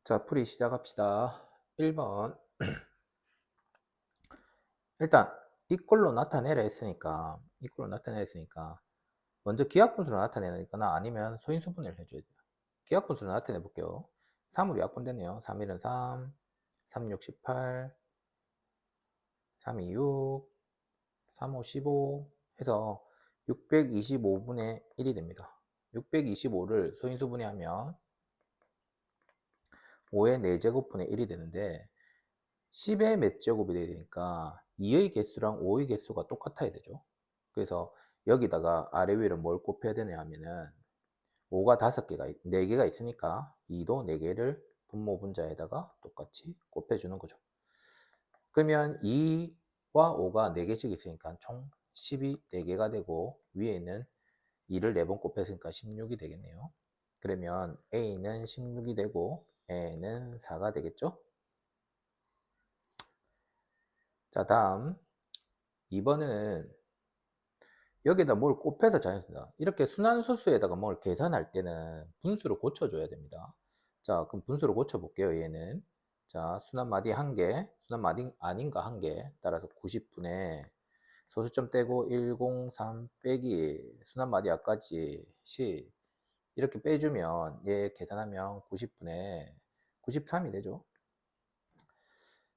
자, 풀이 시작합시다. 1번. 일단, 이꼴로 나타내라 했으니까, 먼저 기하분수로 나타내니까 아니면 소인수분해를 해줘야 돼요. 기하분수로 나타내 볼게요. 3으로 약분되네요. 3, 1은 3, 3, 6, 18, 3, 2, 6, 3, 5, 15 해서 625분의 1이 됩니다. 625를 소인수분해하면 5의 4제곱분의 1이 되는데 10의 몇 제곱이 돼야 되니까 2의 개수랑 5의 개수가 똑같아야 되죠. 그래서 여기다가 아래 위로 뭘 곱해야 되냐 하면은 5가 5개가 4개가 있으니까 2도 4개를 분모 분자에다가 똑같이 곱해주는 거죠. 그러면 2와 5가 4개씩 있으니까 총 10이 4개가 되고 위에는 2를 4번 곱했으니까 16이 되겠네요. 그러면 A는 16이 되고 A는 4가 되겠죠. 자, 다음 2번은 여기다 뭘 곱해서 자연수다. 이렇게 순환소수에다가 뭘 계산할 때는 분수로 고쳐줘야 됩니다. 자, 그럼 분수로 고쳐볼게요, 얘는. 자, 순환마디 1개, 순환마디 아닌가 1개, 따라서 90분의 소수점 떼고 103 빼기 순환마디 아까지 10 이렇게 빼주면 얘 계산하면 90분의 93이 되죠.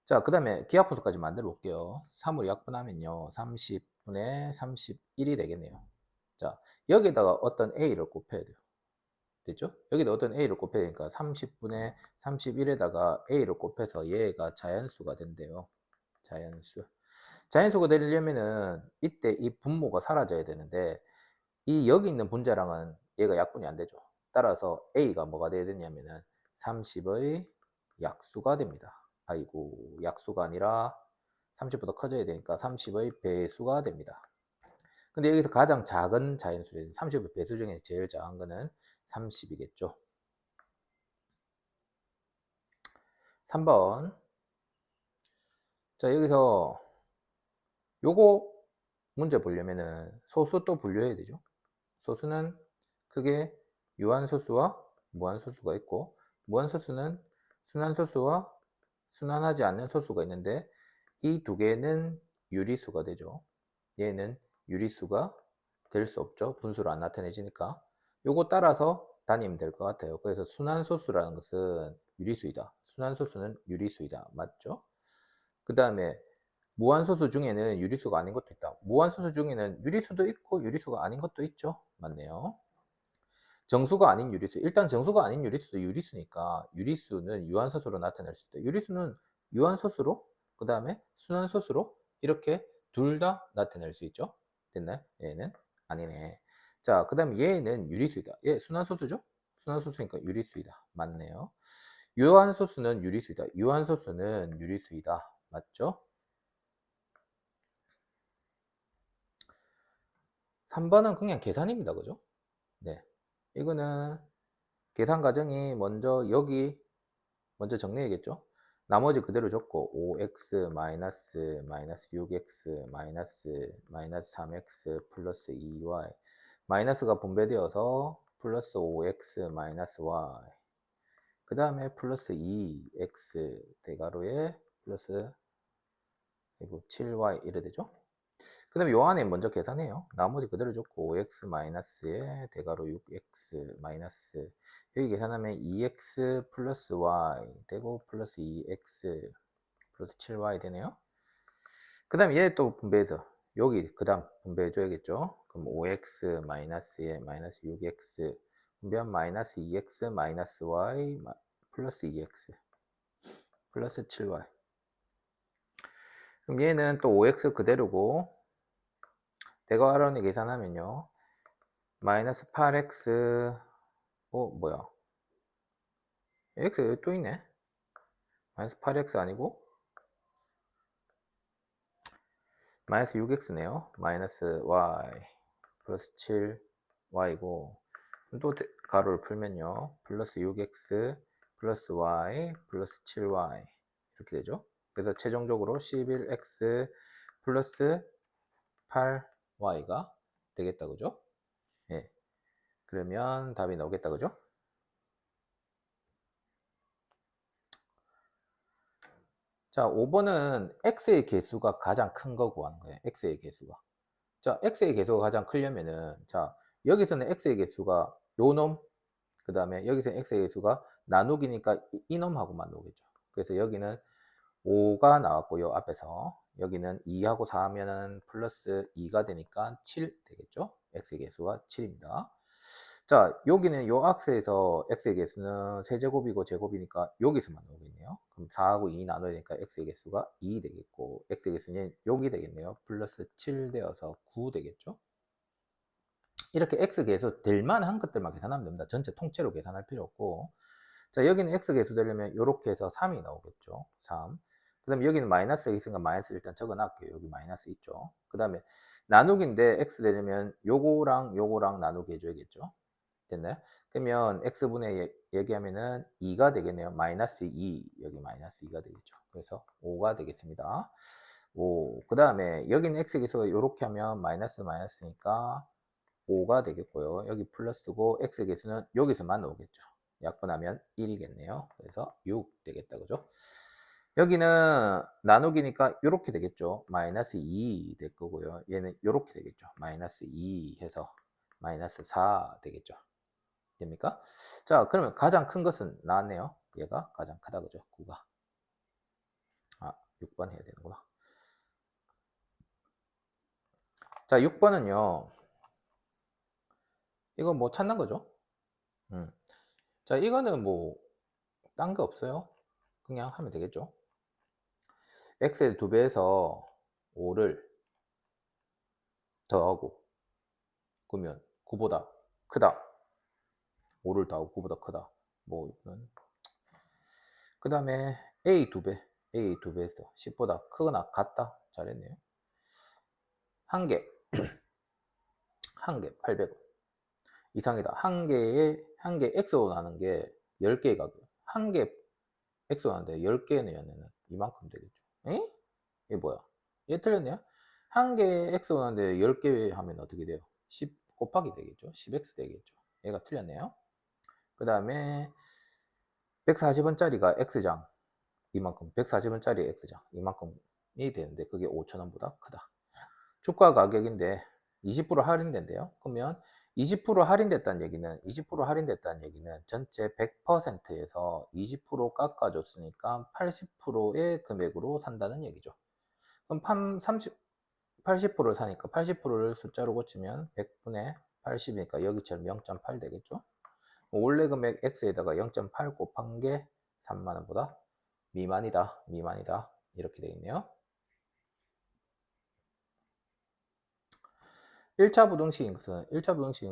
자, 그 다음에 기하분수까지 만들어 볼게요. 3으로 약분하면요. 30분의 31이 되겠네요. 자, 여기다가 어떤 A를 곱해야 돼요. 됐죠? 여기다 어떤 A를 곱해야 되니까 30분의 31에다가 A를 곱해서 얘가 자연수가 된대요. 자연수. 자연수가 되려면은 이때 이 분모가 사라져야 되는데 이 여기 있는 분자랑은 얘가 약분이 안 되죠. 따라서 A가 뭐가 돼야 되냐면은 30의 약수가 됩니다. 아이고, 약수가 아니라 30보다 커져야 되니까 30의 배수가 됩니다. 근데 여기서 가장 작은 자연수는 30의 배수 중에 제일 작은 거는 30이겠죠. 3번. 자, 여기서 요거 문제 보려면은 소수 또 분류해야 되죠. 소수는 크게 유한소수와 무한소수가 있고, 무한소수는 순환소수와 순환하지 않는 소수가 있는데 이 두 개는 유리수가 되죠. 얘는 유리수가 될 수 없죠. 분수로 안 나타내지니까. 요거 따라서 다니면 될 것 같아요. 그래서 순환소수라는 것은 유리수이다. 순환소수는 유리수이다. 맞죠? 그 다음에 무한소수 중에는 유리수가 아닌 것도 있다. 무한소수 중에는 유리수도 있고 유리수가 아닌 것도 있죠. 맞네요. 정수가 아닌 유리수. 일단 정수가 아닌 유리수도 유리수니까 유리수는 유한소수로 나타낼 수 있다. 유리수는 유한소수로, 그 다음에 순환소수로 이렇게 둘 다 나타낼 수 있죠. 됐나요? 얘는 아니네. 자, 그 다음에 얘는 유리수이다. 얘 순환소수죠? 순환소수니까 유리수이다. 맞네요. 유한소수는 유리수이다. 유한소수는 유리수이다. 맞죠? 3번은 그냥 계산입니다. 그죠? 네. 이거는 계산 과정이 먼저 여기 먼저 정리해야겠죠? 나머지 그대로 적고 5x 마이너스 6x 마이너스 3x 플러스 2y 마이너스가 분배되어서 플러스 5x 마이너스 y 그 다음에 플러스 2x 대괄호에 플러스 7y 이래 되죠? 그 다음에 요 안에 먼저 계산해요. 나머지 그대로 줬고 5x 마이너스에 대괄호 6x 마이너스 여기 계산하면 2x 플러스 y 되고 플러스 2x 플러스 7y 되네요. 그 다음에 얘 또 분배해서 여기 그 다음 분배해 줘야겠죠. 그럼 5x 마이너스에 마이너스 6x 분배하면 마이너스 2x 마이너스 y 플러스 2x 플러스 7y 그럼 얘는 또 5x 그대로고 대괄호를 계산하면요. 마이너스 8x 뭐야 x 여기 또 있네. 마이너스 8x 아니고 마이너스 6x네요. 마이너스 y 플러스 7y고 또 가로를 풀면요. 플러스 6x 플러스 y 플러스 7y 이렇게 되죠. 그래서 최종적으로 11x 플러스 8y가 되겠다. 그죠? 예. 그러면 답이 나오겠다. 그죠? 자, 5번은 x의 개수가 가장 큰 거 구하는 거예요. x의 개수가. 자, x의 개수가 가장 크려면은, 자, 여기서는 x의 개수가 요 놈, 그 다음에 여기서 x의 개수가 나누기니까 이 놈하고만 나오겠죠. 그래서 여기는 5가 나왔고요, 앞에서. 여기는 2하고 4 하면은 플러스 2가 되니까 7 되겠죠. x의 개수가 7입니다. 자, 여기는 요 악스에서 x의 개수는 세제곱이고 제곱이니까 여기서만 나오겠네요. 그럼 4하고 2 나눠야 되니까 x의 개수가 2 되겠고, x의 개수는 여기 되겠네요. 플러스 7 되어서 9 되겠죠. 이렇게 x 개수 될 만한 것들만 계산하면 됩니다. 전체 통째로 계산할 필요 없고. 자, 여기는 x 개수 되려면 이렇게 해서 3이 나오겠죠. 3. 그 다음에 여기는 마이너스가 있으니까 마이너스 일단 적어놨고요. 여기 마이너스 있죠. 그 다음에 나누기인데 x 되려면 요거랑 요거랑 나누기 해줘야겠죠. 됐나요? 그러면 x분의 얘기하면은 2가 되겠네요. 마이너스 2. 여기 마이너스 2가 되겠죠. 그래서 5가 되겠습니다. 5. 그 다음에 여기는 x 개수가 이렇게 하면 마이너스 마이너스니까 5가 되겠고요. 여기 플러스고 x 개수는 여기서만 나오겠죠. 약분하면 1이겠네요. 그래서 6 되겠다. 그죠? 여기는 나누기니까 이렇게 되겠죠. 마이너스 2 될 거고요. 얘는 이렇게 되겠죠. 마이너스 2 해서 마이너스 4 되겠죠. 됩니까? 자, 그러면 가장 큰 것은 나왔네요. 얘가 가장 크다. 그죠? 9가. 아, 6번 해야 되는구나. 자, 6번은요. 이거 뭐 찾는 거죠? 자, 이거는 뭐 딴 거 없어요. 그냥 하면 되겠죠. x의 2배에서 5를 더하고 그러면 9보다 크다. 5를 더하고 9보다 크다. 뭐 이거는 그 다음에 a 2배, a 2배에서 10보다 크거나 같다. 잘했네요. 한 개, 한 개 800원 이상이다. 한 개 x로 나는 게 10개가 한 개 x로 나는데 10개 내면은 이만큼 되겠죠. 에? 이게 뭐야? 얘 틀렸네요. 한 개 x로 나는데 10개 하면 어떻게 돼요? 10 곱하기 되겠죠. 10x 되겠죠. 얘가 틀렸네요. 그 다음에 140원짜리가 x장 이만큼, 140원짜리 x장 이만큼이 되는데 그게 5,000원보다 크다. 주가 가격인데 20% 할인된대요. 그러면 20% 할인됐다는 얘기는 20% 할인됐다는 얘기는 전체 100%에서 20% 깎아줬으니까 80%의 금액으로 산다는 얘기죠. 그럼 80%를 사니까 80%를 숫자로 고치면 100분의 80이니까 여기처럼 0.8 되겠죠. 원래 금액 X에다가 0.8 곱한 게 3만원보다 미만이다. 이렇게 되겠네요. 1차 부등식인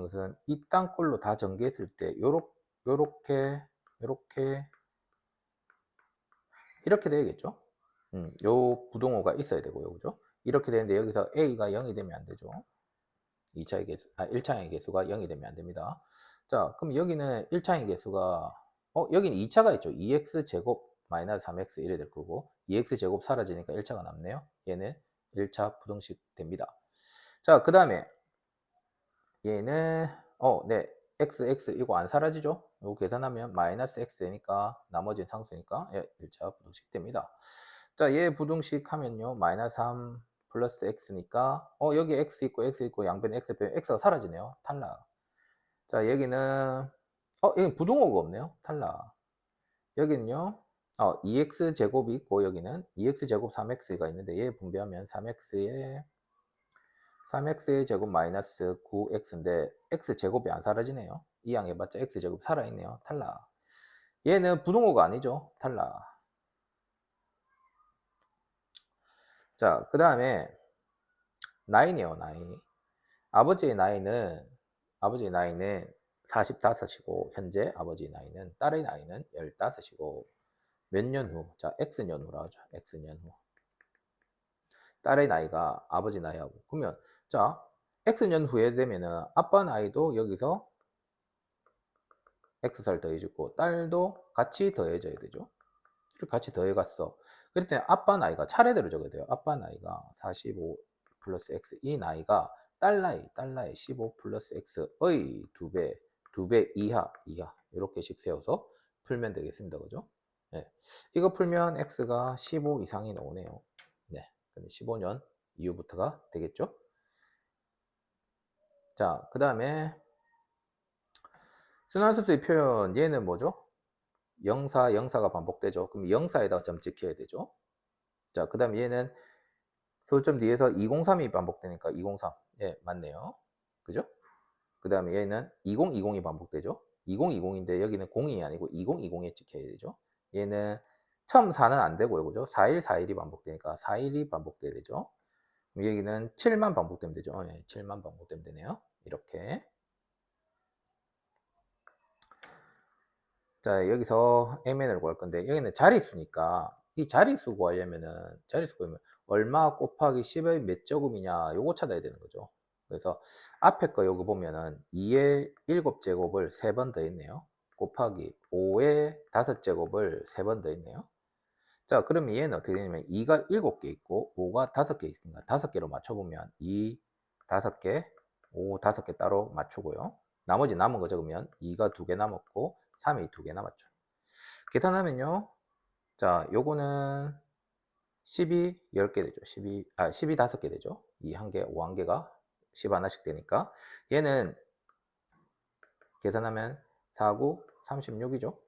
것은 이 땅꼴로 다 전개했을 때 요렇게 이렇게 되겠죠. 요 부동호가 있어야 되고요. 그죠? 이렇게 되는데 여기서 A가 0이 되면 안 되죠. 2차의 개수, 1차의 개수가 0이 되면 안 됩니다. 자, 그럼 여기는 1차의 개수가, 여기는 2차가 있죠. 2x 제곱 마이너스 3x 이래 될 거고, 2x 제곱 사라지니까 1차가 남네요. 얘는 1차 부등식 됩니다. 자, 그 다음에 얘는, 네, x 이거 안 사라지죠? 이거 계산하면 마이너스 x니까 나머지는 상수니까 1차 부등식 됩니다. 자, 얘 부등식 하면요. 마이너스 3 플러스 x니까 여기 x 있고 양변에 x 빼면 x가 사라지네요. 탈락. 자, 여기는 여기 부등호가 없네요. 탈락. 여기는요. 2x 제곱이 있고 여기는 2x 제곱 3x가 있는데 얘 분배하면 3x의 제곱 마이너스 9x인데 x 제곱이 안 사라지네요. 이항 해봤자 x 제곱 살아있네요. 탈락. 얘는 부등호가 아니죠. 탈락. 자, 그 다음에 나이네요. 나이. 아버지의 나이는 45이고 현재 아버지의 나이는 딸의 나이는 15이고 몇 년 후? 자, X년 후라 하죠. X년 후. 딸의 나이가 아버지 나이하고 그러면 자, X년 후에 되면은 아빠 나이도 여기서 X살 더해주고 딸도 같이 더해져야 되죠. 이렇게 같이 더해갔어. 그럴 때 아빠 나이가 차례대로 적어야 돼요. 아빠 나이가 45 플러스 X 이 나이가 딸 나이 15 플러스 X의 2배 이하 이렇게씩 세워서 풀면 되겠습니다. 그죠? 네. 이거 풀면 x가 15 이상이 나오네요. 네. 그럼 15년 이후부터가 되겠죠? 자, 그 다음에 순환수수의 표현 얘는 뭐죠? 영사, 영사가 반복되죠. 그럼 영사에다가 점 찍혀야 되죠. 자, 그 다음에 얘는 소점 뒤에서 203이 반복되니까 203. 예, 맞네요. 그죠? 그 다음에 얘는 2020이 반복되죠. 2020인데 여기는 0이 아니고 2020에 찍혀야 되죠. 얘는 처음 4는 안 되고요. 그죠? 4141이 반복되니까 41이 반복돼야 되죠. 그럼 여기는 7만 반복되면 되죠. 예, 7만 반복되면 되네요. 이렇게. 자, 여기서 mn을 구할 건데 여기는 자릿수니까 이 자릿수 구하려면은 자릿수 구하면 얼마 곱하기 10의 몇 제곱이냐 요거 찾아야 되는 거죠. 그래서 앞에 거 요거 보면은 2의 7제곱을 3번 더했네요. 곱하기 5의 5제곱을 3번 더했네요. 자, 그러면 얘는 어떻게 되냐면 2가 7개 있고 5가 5개 있으니까 5개로 맞춰보면 2, 5개, 5, 5개 따로 맞추고요. 나머지 남은 거 적으면 2가 2개 남았고 3이 2개 남았죠. 계산하면요. 자, 요거는 12, 10개 되죠. 12 5개 되죠. 2 1개, 5 1개가 10 하나씩 되니까 얘는 계산하면 4, 9, 36이죠.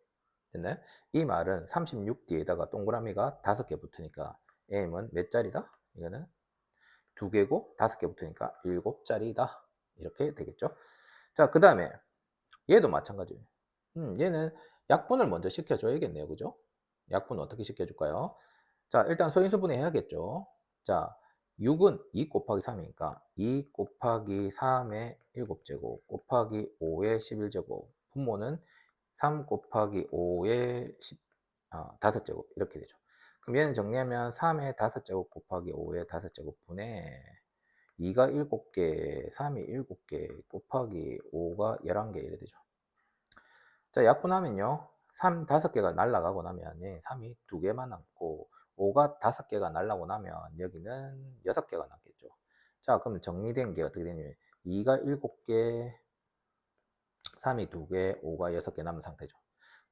됐나요? 이 말은 36 뒤에다가 동그라미가 5개 붙으니까 m은 몇 자리다? 이거는 2개고 5개 붙으니까 7자리다. 이렇게 되겠죠. 자, 그 다음에 얘도 마찬가지예요. 얘는 약분을 먼저 시켜줘야겠네요. 그죠? 약분 어떻게 시켜줄까요? 자, 일단 소인수분해 해야겠죠. 자, 6은 2 곱하기 3이니까 2 곱하기 3의 7제곱 곱하기 5의 11제곱 분모는 3 곱하기 5의 5제곱 이렇게 되죠. 그럼 얘는 정리하면 3의 5제곱 곱하기 5의 5제곱 분의 2가 7개, 3이 7개 곱하기 5가 11개 이래 되죠. 자, 약분하면요. 3 5개가 날라가고 나면 3이 2개만 남고 5가 5개가 날라고 나면 여기는 6개가 남겠죠. 자, 그럼 정리된 게 어떻게 되냐면 2가 7개, 3이 2개, 5가 6개 남은 상태죠.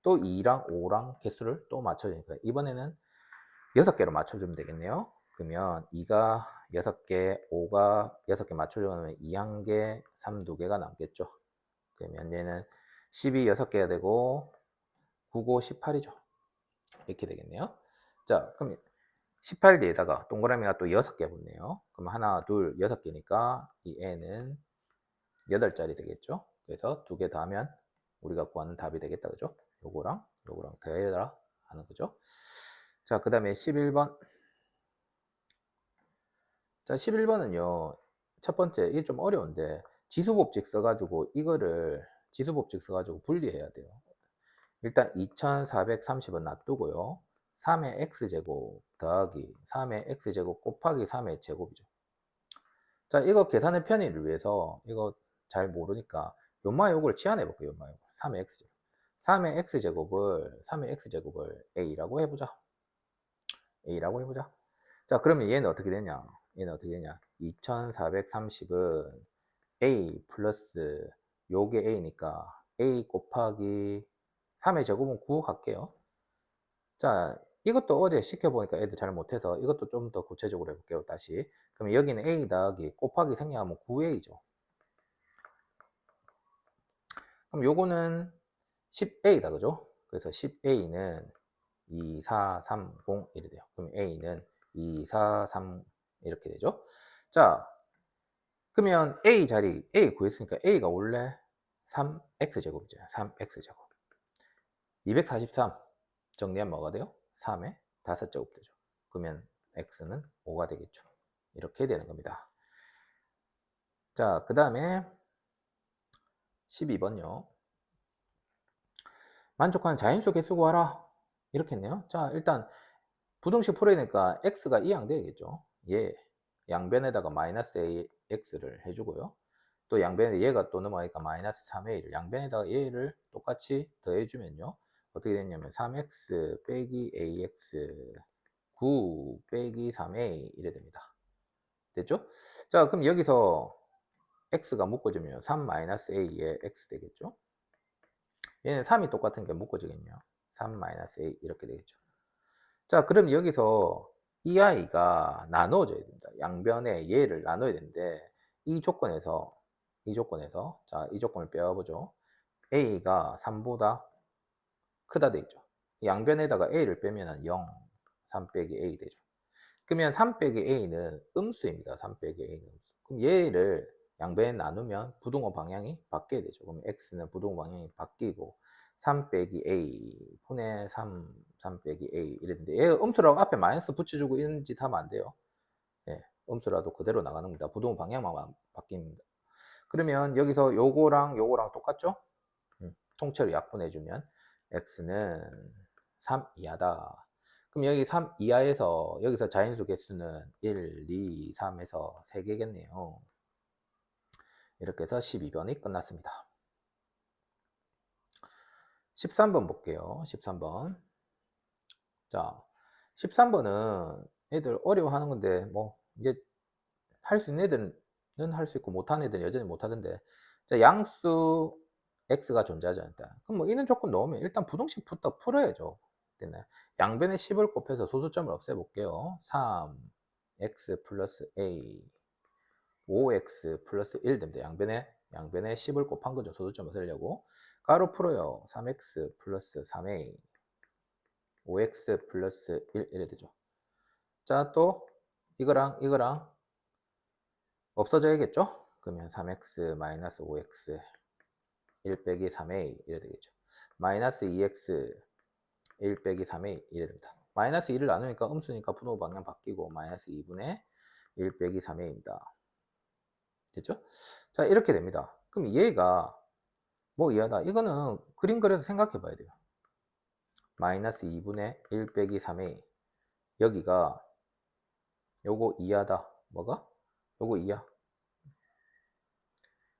또 2랑 5랑 개수를 또 맞춰주니까 이번에는 6개로 맞춰주면 되겠네요. 그러면 2가 6개, 5가 6개 맞춰주면 2 1개, 3 2개가 남겠죠. 그러면 얘는 12 6개가 되고 9고 18이죠. 이렇게 되겠네요. 자, 그럼 18 뒤에다가 동그라미가 또 6개 붙네요. 그럼 하나, 둘, 6개니까 이 애는 8자리 되겠죠. 그래서 2개 더하면 우리가 구하는 답이 되겠다. 그죠? 요거랑 요거랑 더해라 하는 거죠. 자, 그 다음에 11번. 자, 11번은요. 첫 번째, 이게 좀 어려운데 지수법칙 써가지고 이거를 지수법칙 써가지고 분리해야 돼요. 일단 2430은 놔두고요. 3의 x제곱 더하기 3의 x제곱 곱하기 3의 제곱이죠. 자, 이거 계산의 편의를 위해서 이거 잘 모르니까 요마 요걸 치환해 볼게요. 요마 요걸. 3의 x제곱. 3의 x제곱을 a라고 해보자. a라고 해보자. 자, 그러면 얘는 어떻게 되냐? 얘는 어떻게 되냐? 2430은 a 플러스 요게 a니까 a 곱하기 3의 제곱은 9 갈게요. 자, 이것도 어제 시켜보니까 애들 잘 못해서 이것도 좀 더 구체적으로 해볼게요. 다시. 그럼 여기는 a 더하기 곱하기 생략하면 9a죠. 그럼 요거는 10a다. 그죠? 그래서 10a는 2, 4, 3, 0 이렇게 돼요. 그럼 a는 2, 4, 3 이렇게 되죠. 자, 그러면 a 자리 a 구했으니까 a가 원래 3x제곱이죠. 3x제곱. 243 정리하면 뭐가 돼요? 3의 5제곱 되죠. 그러면 x는 5가 되겠죠. 이렇게 되는 겁니다. 자, 그 다음에 12번요. 만족하는 자인수 개수 구하라. 이렇게 했네요. 자, 일단 부등식 풀어야 되니까 x가 이항돼야겠죠. 예. 양변에다가 마이너스 ax를 해주고요. 또 양변에 얘가 또 넘어가니까 마이너스 3a를 양변에다가 얘를 똑같이 더해주면요. 어떻게 되냐면 3x 빼기 ax 9 빼기 3a 이래 됩니다. 됐죠? 자, 그럼 여기서 x가 묶어주면 3-a에 x 되겠죠? 얘는 3이 똑같은 게 묶어지겠네요. 3-a 이렇게 되겠죠. 자, 그럼 여기서 이 아이가 나눠져야 됩니다. 양변에 얘를 나눠야 되는데 이 조건에서 자, 이 조건을 빼와보죠. a가 3보다 크다 돼 있죠. 양변에다가 a를 빼면 0, 3 빼기 a 되죠. 그러면 3 빼기 a는 음수입니다. 3 빼기 a는 음수. 그럼 얘를 양변에 나누면 부등호 방향이 바뀌게 되죠. 그럼 x는 부등호 방향이 바뀌고 3 빼기 a 분의 3 빼기 a 이랬는데 얘 음수라고 앞에 마이너스 붙여주고 이런 짓 하면 안 돼요. 예, 음수라도 그대로 나가는 겁니다. 부등호 방향만 바뀝니다. 그러면 여기서 요거랑 요거랑 똑같죠? 통째로 약분해주면 x는 3 이하다. 그럼 여기 3 이하에서 여기서 자연수 개수는 1, 2, 3에서 3개겠네요. 이렇게 해서 12번이 끝났습니다. 13번 볼게요. 13번. 자, 13번은 애들 어려워하는 건데 뭐 이제 할 수 있는 애들은 할 수 있고 못하는 애들은 여전히 못하던데, 자, 양수 x가 존재하지 않다. 그럼 뭐 이런 조건 넣으면 일단 부등식부터 풀어야죠. 됐나요? 양변에 10을 곱해서 소수점을 없애볼게요. 3x 플러스 a 5x 플러스 1 됩니다. 양변에 10을 곱한 거죠. 소수점 없애려고. 가로 풀어요. 3x 플러스 3a 5x 플러스 1 이래 되죠. 자, 또 이거랑 없어져야겠죠? 그러면 3x 마이너스 5x 1 빼기 3a 이래 되겠죠. 마이너스 2x 1 빼기 3a 이래 됩니다. 마이너스 2를 나누니까 음수니까 분호 방향 바뀌고 마이너스 2분의 1 빼기 3a입니다. 됐죠? 자, 이렇게 됩니다. 그럼 얘가 뭐 이하다. 이거는 그림 그려서 생각해 봐야 돼요. 마이너스 2분의 1 빼기 3a 여기가 요거 이하다. 뭐가? 요거 이하.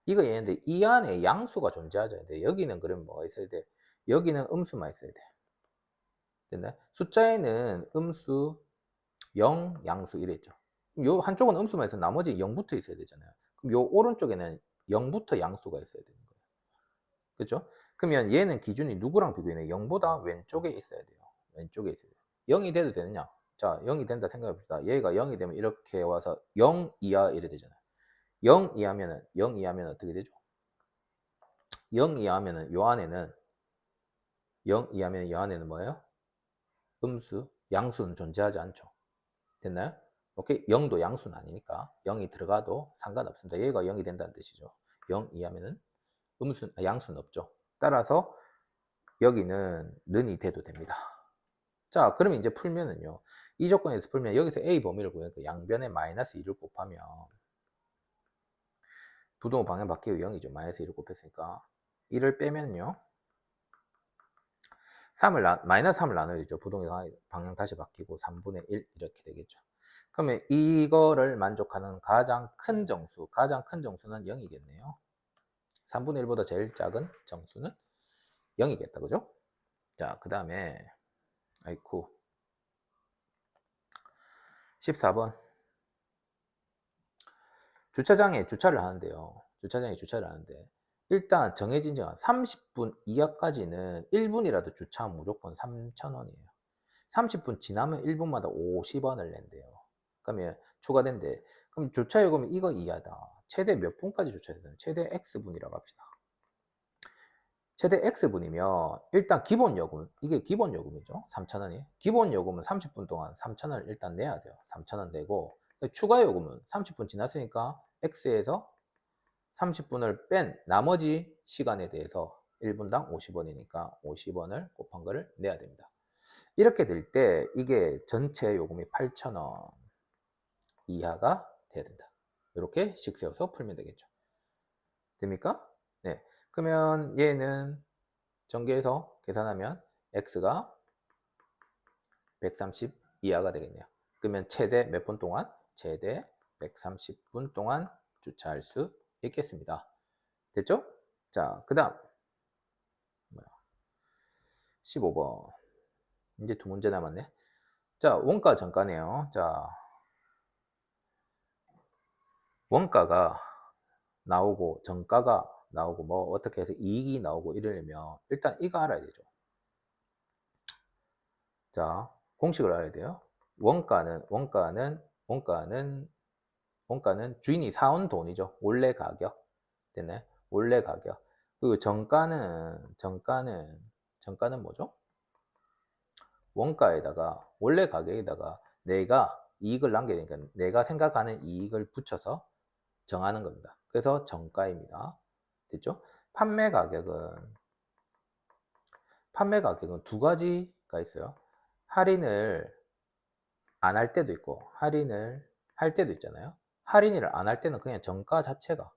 이거 얘인데 이 안에 양수가 존재하죠. 여기는 그럼 뭐가 있어야 돼? 여기는 음수만 있어야 돼. 됐나요? 숫자에는 음수 0, 양수 이랬죠. 요 한쪽은 음수만 있어 나머지 0부터 있어야 되잖아요. 그럼 요 오른쪽에는 0부터 양수가 있어야 되는 거예요. 그렇죠? 그러면 얘는 기준이 누구랑 비교해? 0보다 왼쪽에 있어야 돼요. 왼쪽에 있어야 돼요. 0이 돼도 되느냐? 자, 0이 된다 생각해 봅시다. 얘가 0이 되면 이렇게 와서 0 이하 이래 되잖아요. 0 이하면 어떻게 되죠? 0 이하면은 요 안에는 0 이하면 요 안에는 뭐예요? 음수, 양수는 존재하지 않죠. 됐나요? 오케이? 0도 양수는 아니니까 0이 들어가도 상관없습니다. 얘가 0이 된다는 뜻이죠. 0 이하면은 양수는 없죠. 따라서 여기는 는이 돼도 됩니다. 자, 그러면 이제 풀면은요. 이 조건에서 풀면 여기서 A 범위를 구하니까 양변에 마이너스 2를 곱하면 부등호 방향 바뀌고 0이죠. 마이너스 2를 곱했으니까 1을 빼면요. 마이너스 3을 나눠야죠. 부등호 방향 다시 바뀌고 3분의 1 이렇게 되겠죠. 그러면 이거를 만족하는 가장 큰 정수는 0이겠네요. 3분의 1보다 제일 작은 정수는 0이겠다. 그죠? 자, 그 다음에 아이쿠 14번 주차장에 주차를 하는데요. 일단 정해진 시간 30분 이하까지는 1분이라도 주차하면 무조건 3,000원이에요. 30분 지나면 1분마다 50원을 낸대요. 그러면 추가된대. 그럼 주차 요금이 이거 이하다. 최대 몇 분까지 주차해야 되나? 최대 X분이라고 합시다. 최대 X분이면 일단 기본 요금, 이게 기본 요금이죠. 3,000원이. 기본 요금은 30분 동안 3,000원을 일단 내야 돼요. 3,000원 내고 추가 요금은 30분 지났으니까 X에서 30분을 뺀 나머지 시간에 대해서 1분당 50원이니까 50원을 곱한 거를 내야 됩니다. 이렇게 될 때 이게 전체 요금이 8,000원 이하가 돼야 된다. 이렇게 식 세워서 풀면 되겠죠. 됩니까? 네. 그러면 얘는 전개해서 계산하면 x가 130 이하가 되겠네요. 그러면 최대 몇 분 동안? 최대 130분 동안 주차할 수 있겠습니다. 됐죠? 자, 그 다음 15번. 이제 두 문제 남았네. 자, 원가 정가네요. 자, 원가가 나오고 정가가 나오고 뭐 어떻게 해서 이익이 나오고 이러려면 일단 이거 알아야 되죠. 자, 공식을 알아야 돼요. 원가는 주인이 사온 돈이죠. 원래 가격. 됐네. 원래 가격. 그리고 정가는 뭐죠? 원가에다가 원래 가격에다가 내가 이익을 남겨야 되니까 내가 생각하는 이익을 붙여서 정하는 겁니다. 그래서 정가입니다. 됐죠? 판매 가격은 두 가지가 있어요. 할인을 안 할 때도 있고 할인을 할 때도 있잖아요. 할인을 안 할 때는 그냥 정가 자체가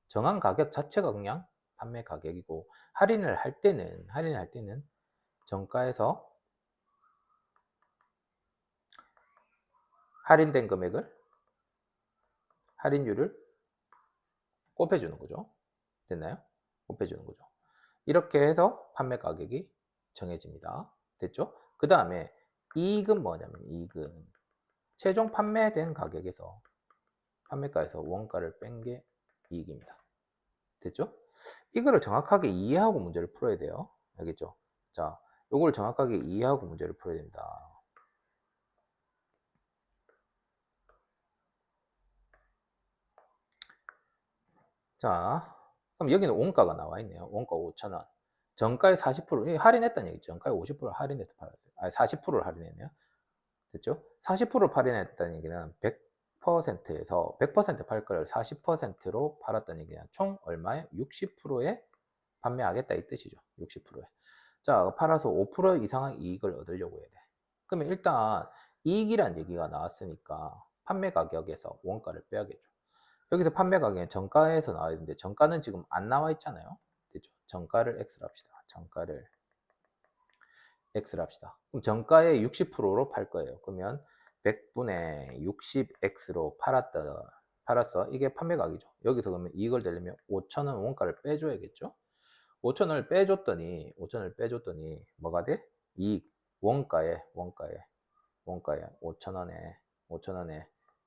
정한 가격 자체가 그냥 판매 가격이고 할인을 할 때는 정가에서 할인된 금액을 할인율을 곱해주는 거죠. 됐나요? 곱해주는 거죠. 이렇게 해서 판매 가격이 정해집니다. 됐죠? 그 다음에 이익은 뭐냐면 이익은 최종 판매된 가격에서 판매가에서 원가를 뺀 게 이익입니다. 됐죠? 이거를 정확하게 이해하고 문제를 풀어야 돼요. 알겠죠? 자, 이걸 정확하게 이해하고 문제를 풀어야 됩니다. 자, 그럼 여기는 원가가 나와 있네요. 원가 5,000원. 정가의 40%, 할인했다는 얘기죠. 정가의 50%를 할인해서 팔았어요. 아니, 40%를 할인했네요. 됐죠? 40%를 할인했다는 얘기는 100%에서 100% 팔 거를 40%로 팔았다는 얘기는 총 얼마에? 60%에 판매하겠다 이 뜻이죠. 60%에. 자, 팔아서 5% 이상의 이익을 얻으려고 해야 돼. 그러면 일단 이익이란 얘기가 나왔으니까 판매 가격에서 원가를 빼야겠죠. 여기서 판매 가격은 정가에서 나와야 되는데 정가는 지금 안 나와 있잖아요. 됐죠? 정가를 X로 합시다. 정가를 X를 합시다. 그럼 정가의 60%로 팔 거예요. 그러면 100분의 60X로 팔았어. 이게 판매 가격이죠. 여기서 그러면 이익을 내려면 5,000원 원가를 빼줘야겠죠. 5,000원을 빼줬더니 뭐가 돼? 이익 원가에 5,000원에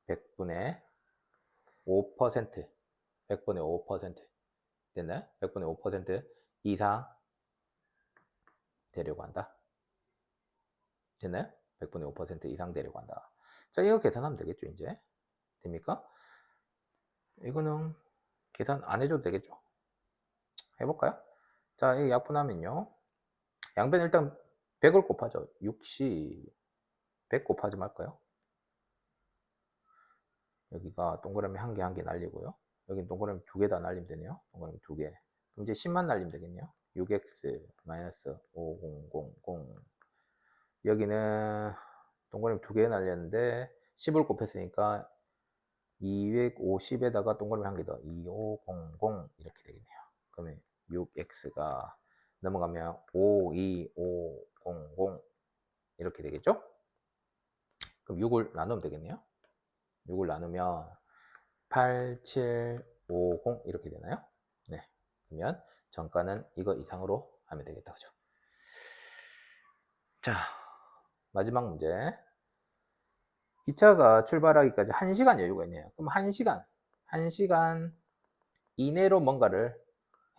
100분의 5% 100분의 5% 됐나요? 100분의 5% 이상 되려고 한다. 됐나요? 100분의 5% 이상 되려고 한다. 자, 이거 계산하면 되겠죠, 이제. 됩니까? 이거는 계산 안 해줘도 되겠죠. 해볼까요? 자, 이 약분하면요. 양변 일단 100을 곱하죠. 60, 100 곱하지 말까요? 여기가 동그라미 한 개 한 개 날리고요. 여기 동그라미 두 개 다 날리면 되네요. 동그라미 두 개. 그럼 이제 10만 날리면 되겠네요. 6x 5000. 여기는 동그라미 두 개 날렸는데 10을 곱했으니까 250에다가 동그라미 한 개 더 2500 이렇게 되겠네요. 그러면 6x가 넘어가면 52500 이렇게 되겠죠? 그럼 6을 나누면 되겠네요. 6을 나누면 8750 이렇게 되나요? 네. 그러면 정가는 이거 이상으로 하면 되겠다. 그죠? 자, 마지막 문제. 기차가 출발하기까지 1시간 여유가 있네요. 그럼 1시간 이내로 뭔가를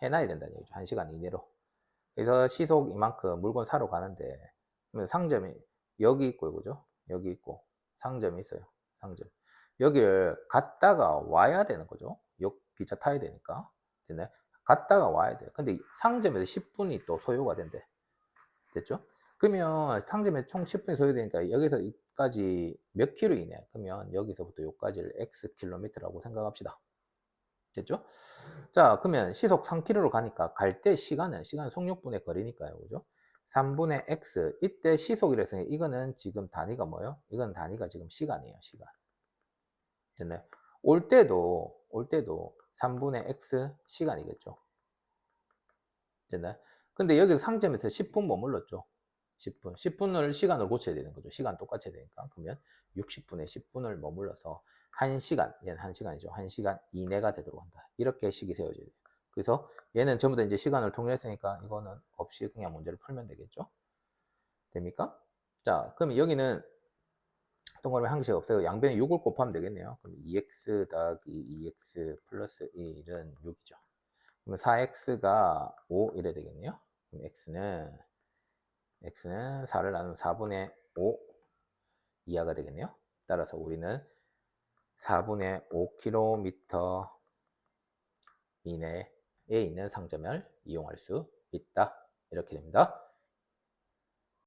해놔야 된다는 얘기죠. 1시간 이내로. 그래서 시속 이만큼 물건 사러 가는데, 상점이 여기 있고, 그죠? 여기 있고, 상점이 있어요. 상점. 여기를 갔다가 와야 되는 거죠. 기차 타야 되니까. 됐나요? 갔다가 와야 돼요. 근데 상점에서 10분이 또 소요가 된대. 됐죠? 그러면 상점에 총 10분이 소요되니까 여기서 여기까지 몇 킬로 이내? 그러면 여기서부터 여기까지를 x 킬로미터라고 생각합시다. 됐죠? 자, 그러면 시속 3km로 가니까 갈 때 시간 속력분의 거리니까요. 그죠? 3분의 x. 이때 시속이라 했으니 이거는 지금 단위가 뭐예요? 이건 단위가 지금 시간이에요. 시간. 됐나요? 올 때도 3분의 x 시간이겠죠. 됐나요? 근데 여기서 상점에서 10분 머물렀죠. 10분. 10분을 시간으로 고쳐야 되는 거죠. 시간 똑같이 해야 되니까. 그러면 60분에 10분을 머물러서 1시간, 얘는 1시간이죠. 1시간 이내가 되도록 한다. 이렇게 식이 세워져야 돼요. 그래서 얘는 전부 다 이제 시간을 통일했으니까 이거는 없이 그냥 문제를 풀면 되겠죠. 됩니까? 자, 그러면 여기는 동그라미 한 개씩 없애고 양변에 6을 곱하면 되겠네요. 그럼 2x 더하기 2x 플러스 1은 6이죠. 그러면 4x가 5 이래 되겠네요. 그럼 x는 4를 나누면 4분의 5 이하가 되겠네요. 따라서 우리는 4분의 5km 이내에 있는 상점을 이용할 수 있다. 이렇게 됩니다.